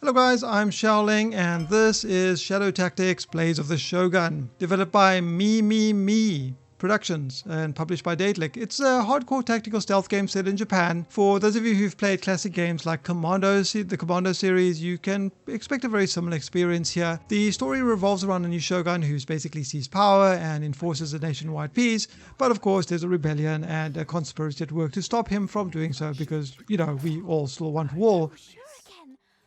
Hello guys, I'm Xiaoling and this is Shadow Tactics Blades of the Shogun, developed by Mimimi Productions and published by Datelic. It's a hardcore tactical stealth game set in Japan. For those of you who've played classic games like the Commando series, you can expect a very similar experience here. The story revolves around a new shogun who's basically seized power and enforces a nationwide peace, but of course there's a rebellion and a conspiracy at work to stop him from doing so because, we all still want war.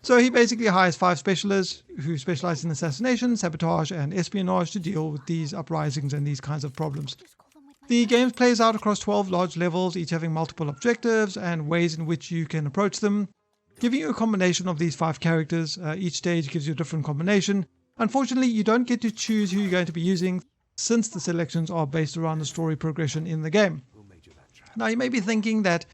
So he basically hires 5 specialists who specialize in assassination, sabotage, and espionage to deal with these uprisings and these kinds of problems. The game plays out across 12 large levels, each having multiple objectives and ways in which you can approach them, giving you a combination of these 5 characters. Each stage gives you a different combination. Unfortunately, you don't get to choose who you're going to be using, since the selections are based around the story progression in the game. Now you may be thinking that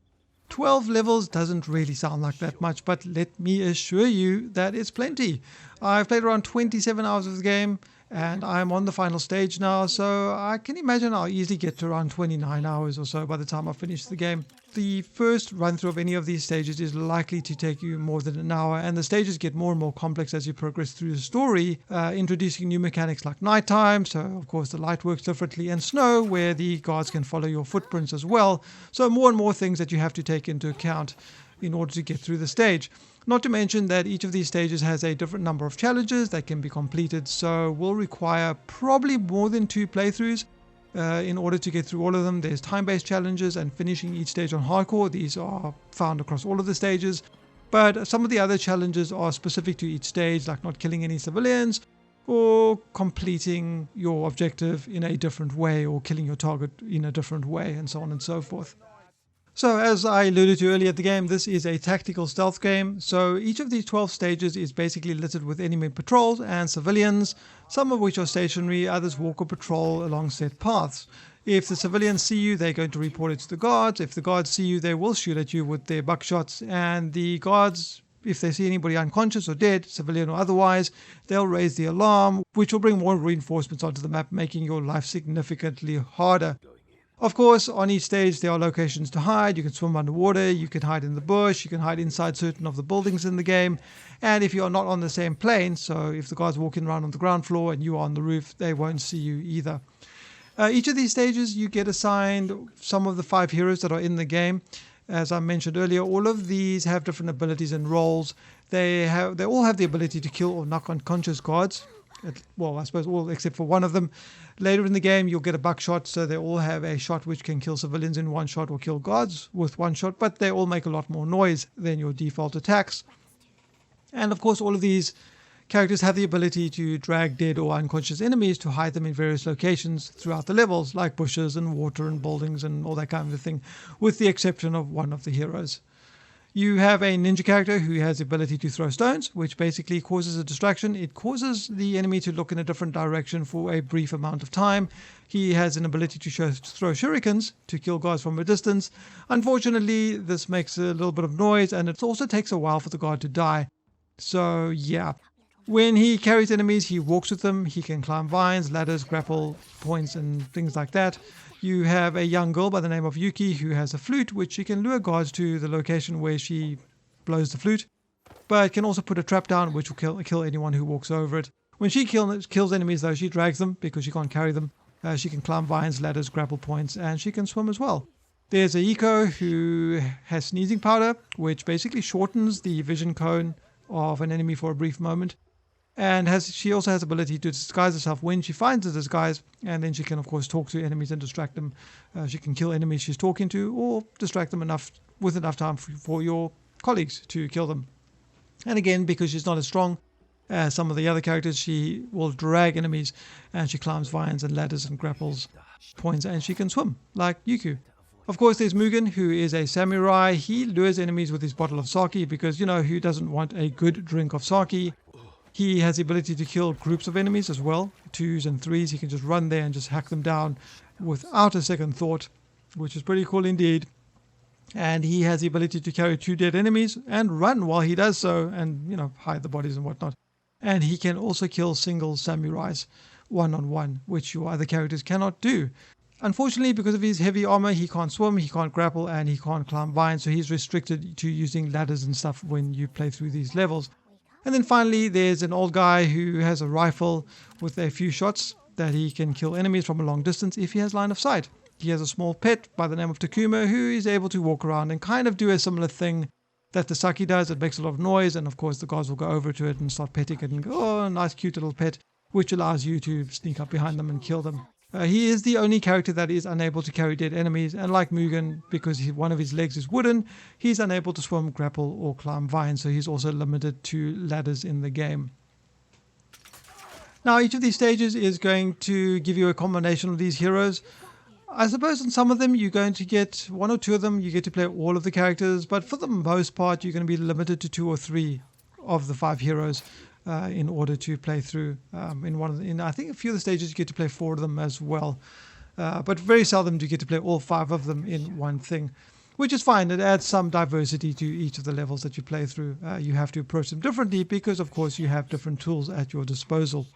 12 levels doesn't really sound like that much, but let me assure you that it's plenty. I've played around 27 hours of the game and I'm on the final stage now, so I can imagine I'll easily get to around 29 hours or so by the time I finish the game. The first run through of any of these stages is likely to take you more than an hour, and the stages get more and more complex as you progress through the story, introducing new mechanics like nighttime, so of course the light works differently, and snow, where the guards can follow your footprints as well. So more and more things that you have to take into account in order to get through the stage. Not to mention that each of these stages has a different number of challenges that can be completed, so will require probably more than 2 playthroughs in order to get through all of them. There's time-based challenges and finishing each stage on hardcore. These are found across all of the stages, but some of the other challenges are specific to each stage, like not killing any civilians or completing your objective in a different way or killing your target in a different way, and so on and so forth. So as I alluded to earlier, the game, this is a tactical stealth game, so each of these 12 stages is basically littered with enemy patrols and civilians, some of which are stationary, others walk or patrol along set paths. If the civilians see you, they're going to report it to the guards. If the guards see you, they will shoot at you with their buckshots, and the guards, if they see anybody unconscious or dead, civilian or otherwise, they'll raise the alarm, which will bring more reinforcements onto the map, making your life significantly harder. Of course, on each stage there are locations to hide. You can swim underwater, you can hide in the bush, you can hide inside certain of the buildings in the game. And if you're not on the same plane, so if the guys walking around on the ground floor and you are on the roof, they won't see you either. Each of these stages you get assigned some of the 5 heroes that are in the game. As I mentioned earlier, all of these have different abilities and roles. They all have the ability to kill or knock unconscious guards. Well, I suppose all except for one of them. Later in the game, you'll get a buckshot, so they all have a shot which can kill civilians in one shot or kill guards with one shot, but they all make a lot more noise than your default attacks. And of course, all of these characters have the ability to drag dead or unconscious enemies to hide them in various locations throughout the levels, like bushes and water and buildings and all that kind of thing, with the exception of one of the heroes. You have a ninja character who has the ability to throw stones, which basically causes a distraction. It causes the enemy to look in a different direction for a brief amount of time. He has an ability to throw shurikens to kill guards from a distance. Unfortunately, this makes a little bit of noise, and it also takes a while for the guard to die. So yeah. When he carries enemies, he walks with them. He can climb vines, ladders, grapple points, and things like that. You have a young girl by the name of Yuki who has a flute, which she can lure guards to the location where she blows the flute, but can also put a trap down which will kill anyone who walks over it. When she kills enemies, though, she drags them because she can't carry them. She can climb vines, ladders, grapple points, and she can swim as well. There's Aiko who has sneezing powder, which basically shortens the vision cone of an enemy for a brief moment. And she also has the ability to disguise herself when she finds a disguise, and then she can of course talk to enemies and distract them. She can kill enemies she's talking to or distract them with enough time for your colleagues to kill them. And again, because she's not as strong as some of the other characters, she will drag enemies, and she climbs vines and ladders and grapples points, and she can swim like Yuku. Of course, there's Mugen, who is a samurai. He lures enemies with his bottle of sake because, who doesn't want a good drink of sake? He has the ability to kill groups of enemies as well, 2s and 3s. He can just run there and just hack them down without a second thought, which is pretty cool indeed. And he has the ability to carry 2 dead enemies and run while he does so, and hide the bodies and whatnot. And he can also kill single samurais one-on-one, which your other characters cannot do. Unfortunately, because of his heavy armor, he can't swim, he can't grapple, and he can't climb vines, so he's restricted to using ladders and stuff when you play through these levels. And then finally, there's an old guy who has a rifle with a few shots that he can kill enemies from a long distance if he has line of sight. He has a small pet by the name of Takuma who is able to walk around and kind of do a similar thing that the Saki does. It makes a lot of noise, and of course the guards will go over to it and start petting it and go, oh, nice cute little pet, which allows you to sneak up behind them and kill them. He is the only character that is unable to carry dead enemies, and like Mugen, because one of his legs is wooden, he's unable to swim, grapple, or climb vines, so he's also limited to ladders in the game. Now, each of these stages is going to give you a combination of these heroes. I suppose in some of them you're going to get one or two of them, you get to play all of the characters, but for the most part you're going to be limited to 2 or 3 of the 5 heroes in order to play through. In I think a few of the stages you get to play 4 of them as well, but very seldom do you get to play all 5 of them in one thing, which is fine. It adds some diversity to each of the levels that you play through. You have to approach them differently because of course you have different tools at your disposal.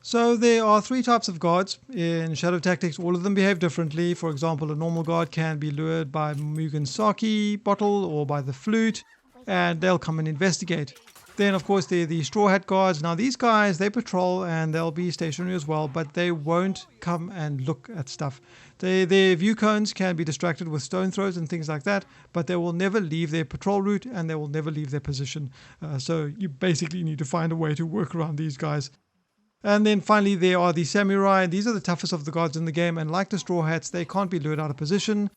So there are 3 types of guards in Shadow Tactics. All of them behave differently. For example, a normal guard can be lured by Mugen's sake bottle or by the flute, and they'll come and investigate. Then, of course, there are the Straw Hat guards. Now, these guys, they patrol and they'll be stationary as well, but they won't come and look at stuff. Their view cones can be distracted with stone throws and things like that, but they will never leave their patrol route and they will never leave their position. So you basically need to find a way to work around these guys. And then finally, there are the Samurai. These are the toughest of the guards in the game, and like the Straw Hats, they can't be lured out of position.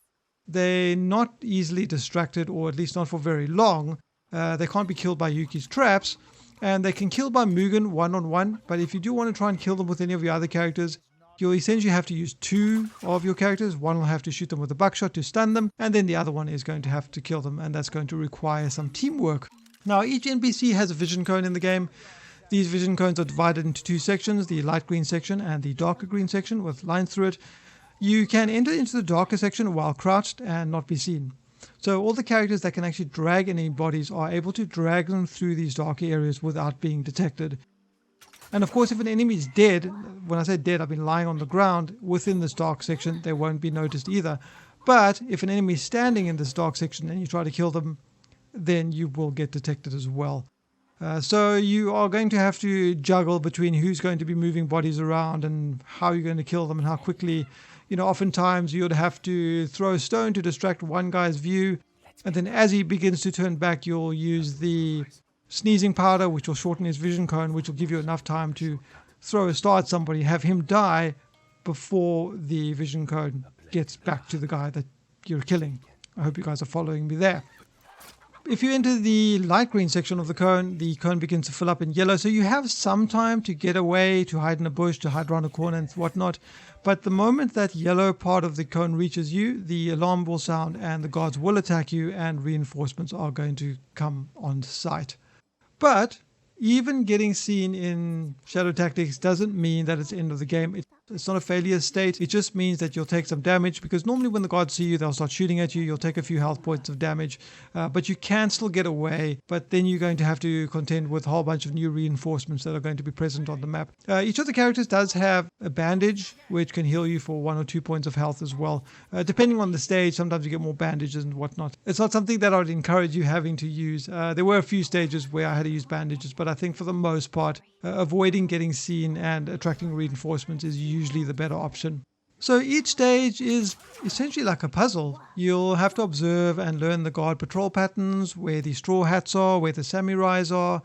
They're not easily distracted, or at least not for very long. They can't be killed by Yuki's traps, and they can kill by Mugen one-on-one, but if you do want to try and kill them with any of your other characters, you'll essentially have to use 2 of your characters. One will have to shoot them with a buckshot to stun them, and then the other one is going to have to kill them, and that's going to require some teamwork. Now, each NPC has a vision cone in the game. These vision cones are divided into 2 sections, the light green section and the darker green section with lines through it. You can enter into the darker section while crouched and not be seen. So all the characters that can actually drag enemy bodies are able to drag them through these darker areas without being detected. And of course, if an enemy is dead, when I say dead, I mean lying on the ground within this dark section, they won't be noticed either. But if an enemy is standing in this dark section and you try to kill them, then you will get detected as well. So you are going to have to juggle between who's going to be moving bodies around and how you're going to kill them and how quickly. Oftentimes you'd have to throw a stone to distract one guy's view, and then as he begins to turn back, you'll use the sneezing powder, which will shorten his vision cone, which will give you enough time to throw a star at somebody, have him die before the vision cone gets back to the guy that you're killing. I hope you guys are following me there. If you enter the light green section of the cone begins to fill up in yellow, so you have some time to get away, to hide in a bush, to hide around a corner and whatnot. But the moment that yellow part of the cone reaches you, the alarm will sound and the guards will attack you and reinforcements are going to come on site. But even getting seen in Shadow Tactics doesn't mean that it's the end of the game. It's not a failure state. It just means that you'll take some damage, because normally when the guards see you, they'll start shooting at you. You'll take a few health points of damage, but you can still get away. But then you're going to have to contend with a whole bunch of new reinforcements that are going to be present on the map. Each of the characters does have a bandage, which can heal you for 1 or 2 points of health as well. Depending on the stage, sometimes you get more bandages and whatnot. It's not something that I would encourage you having to use. There were a few stages where I had to use bandages, but I think for the most part, avoiding getting seen and attracting reinforcements is usually the better option. So each stage is essentially like a puzzle. You'll have to observe and learn the guard patrol patterns, where the straw hats are, where the samurais are,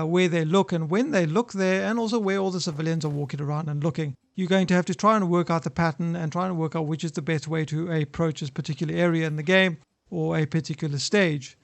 where they look and when they look there, and also where all the civilians are walking around and looking. You're going to have to try and work out the pattern and try and work out which is the best way to approach this particular area in the game or a particular stage.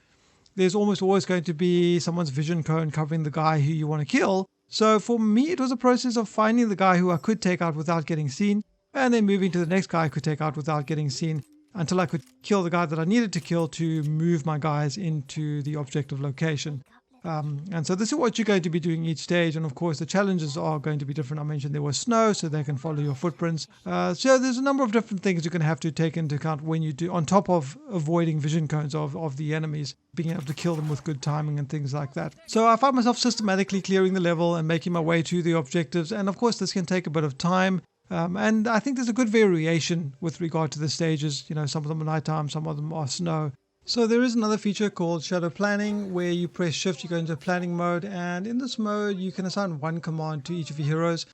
There's almost always going to be someone's vision cone covering the guy who you want to kill. So for me, it was a process of finding the guy who I could take out without getting seen, and then moving to the next guy I could take out without getting seen, until I could kill the guy that I needed to kill to move my guys into the objective location. And so this is what you're going to be doing each stage, and of course the challenges are going to be different. I mentioned there was snow, so they can follow your footprints. So there's a number of different things you're going to have to take into account when you do, on top of avoiding vision cones of the enemies, being able to kill them with good timing and things like that. So I found myself systematically clearing the level and making my way to the objectives, and of course this can take a bit of time. And I think there's a good variation with regard to the stages. Some of them are nighttime, some of them are snow. So there is another feature called shadow planning where you press shift, you go into planning mode, and in this mode you can assign one command to each of your heroes,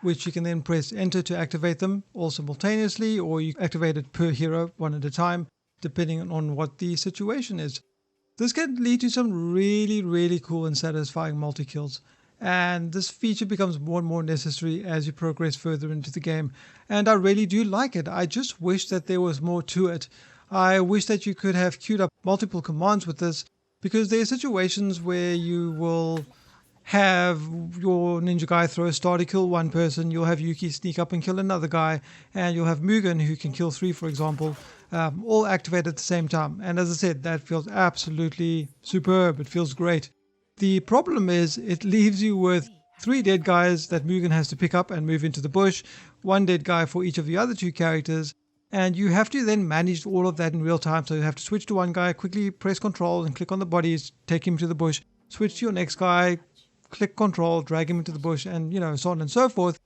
which you can then press enter to activate them all simultaneously, or you activate it per hero one at a time depending on what the situation is. This can lead to some really cool and satisfying multi-kills, and this feature becomes more and more necessary as you progress further into the game, and I really do like it. I just wish that there was more to it. I wish that you could have queued up multiple commands with this, because there are situations where you will have your ninja guy throw a star to kill one person, you'll have Yuki sneak up and kill another guy, and you'll have Mugen who can kill three, for example, all activate at the same time. And as I said, that feels absolutely superb. It feels great. The problem is it leaves you with 3 dead guys that Mugen has to pick up and move into the bush, 1 dead guy for each of the other 2 characters, and you have to then manage all of that in real time. So you have to switch to one guy, quickly press control and click on the bodies, take him to the bush, switch to your next guy, click control, drag him into the bush, and so on and so forth.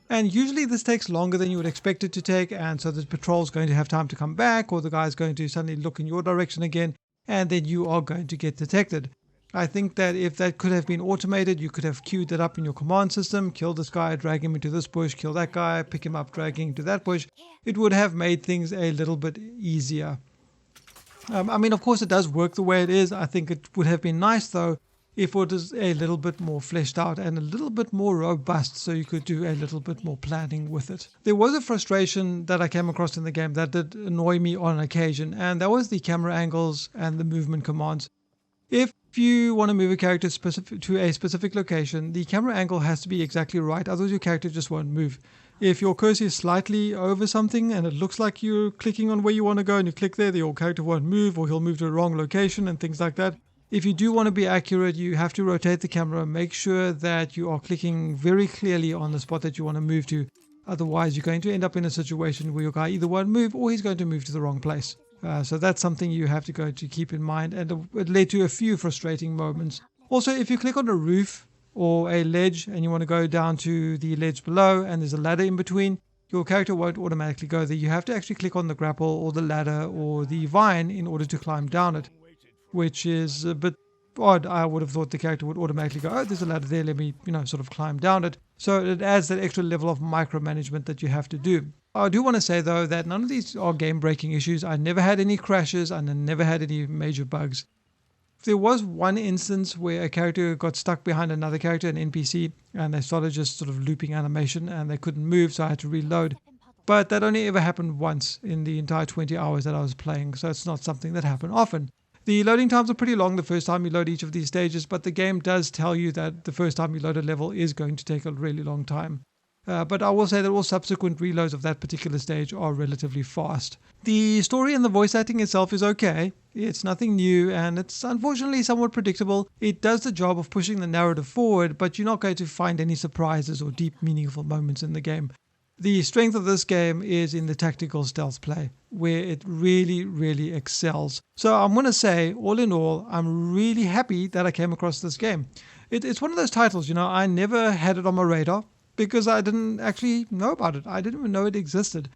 And usually this takes longer than you would expect it to take, and so the patrol's going to have time to come back, or the guy's going to suddenly look in your direction again, and then you are going to get detected. I think that if that could have been automated, you could have queued that up in your command system, kill this guy, drag him into this bush, kill that guy, pick him up, drag him into that bush. It would have made things a little bit easier. I mean, of course, it does work the way it is. I think it would have been nice, though, if it was a little bit more fleshed out and a little bit more robust, so you could do a little bit more planning with it. There was a frustration that I came across in the game that did annoy me on occasion, and that was the camera angles and the movement commands. If you want to move a character to a specific location, the camera angle has to be exactly right, otherwise your character just won't move. If your cursor is slightly over something and it looks like you're clicking on where you want to go and you click there, your character won't move, or he'll move to the wrong location and things like that. If you do want to be accurate, you have to rotate the camera, make sure that you are clicking very clearly on the spot that you want to move to. Otherwise, you're going to end up in a situation where your guy either won't move or he's going to move to the wrong place. So that's something you have to keep in mind, and it led to a few frustrating moments. Also, if you click on a roof or a ledge and you want to go down to the ledge below and there's a ladder in between, your character won't automatically go there. You have to actually click on the grapple or the ladder or the vine in order to climb down it, which is a bit odd. I would have thought the character would automatically go, oh, there's a ladder there, let me, sort of climb down it. So it adds that extra level of micromanagement that you have to do. I do want to say, though, that none of these are game-breaking issues. I never had any crashes and I never had any major bugs. There was one instance where a character got stuck behind another character, an NPC, and they started just sort of looping animation and they couldn't move, so I had to reload. But that only ever happened once in the entire 20 hours that I was playing, so it's not something that happened often. The loading times are pretty long the first time you load each of these stages, but the game does tell you that the first time you load a level is going to take a really long time. But I will say that all subsequent reloads of that particular stage are relatively fast. The story and the voice acting itself is okay. It's nothing new, and it's unfortunately somewhat predictable. It does the job of pushing the narrative forward, but you're not going to find any surprises or deep, meaningful moments in the game. The strength of this game is in the tactical stealth play, where it really excels. So I'm going to say, all in all, I'm really happy that I came across this game. It's one of those titles, I never had it on my radar, because I didn't actually know about it. I didn't even know it existed.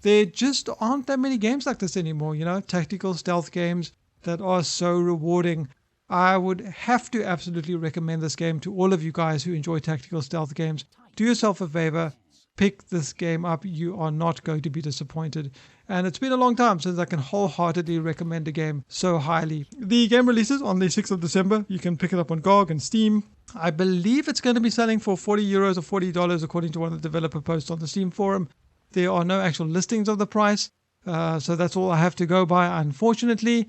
There just aren't that many games like this anymore, tactical stealth games that are so rewarding. I would have to absolutely recommend this game to all of you guys who enjoy tactical stealth games. Do yourself a favor, pick this game up. You are not going to be disappointed. And it's been a long time since I can wholeheartedly recommend a game so highly. The game releases on the 6th of December. You can pick it up on GOG and Steam. I believe it's going to be selling for €40 or $40 according to one of the developer posts on the Steam forum. There are no actual listings of the price, so that's all I have to go by, unfortunately.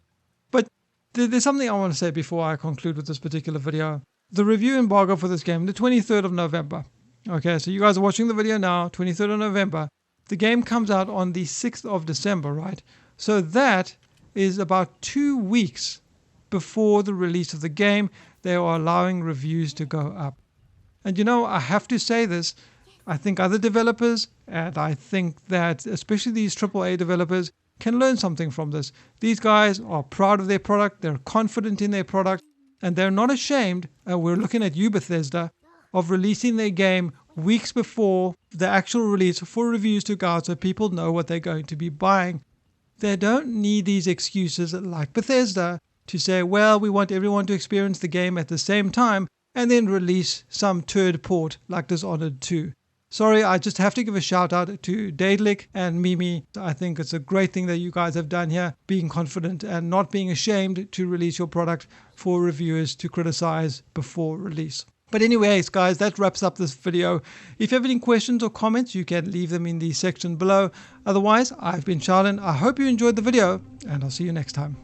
But there's something I want to say before I conclude with this particular video. The review embargo for this game, the 23rd of November. Okay, so you guys are watching the video now, 23rd of November. The game comes out on the 6th of December, right? So that is about 2 weeks before the release of the game. They are allowing reviews to go up. And I have to say this, I think other developers, and I think that especially these AAA developers, can learn something from this. These guys are proud of their product, they're confident in their product, and they're not ashamed, we're looking at you, Bethesda, of releasing their game weeks before the actual release for reviews to go out so people know what they're going to be buying. They don't need these excuses like Bethesda to say, well, we want everyone to experience the game at the same time and then release some turd port like Dishonored 2. Sorry, I just have to give a shout out to Daedalic and Mimimi. I think it's a great thing that you guys have done here, being confident and not being ashamed to release your product for reviewers to criticize before release. But anyways, guys, that wraps up this video. If you have any questions or comments, you can leave them in the section below. Otherwise, I've been Charlin. I hope you enjoyed the video, and I'll see you next time.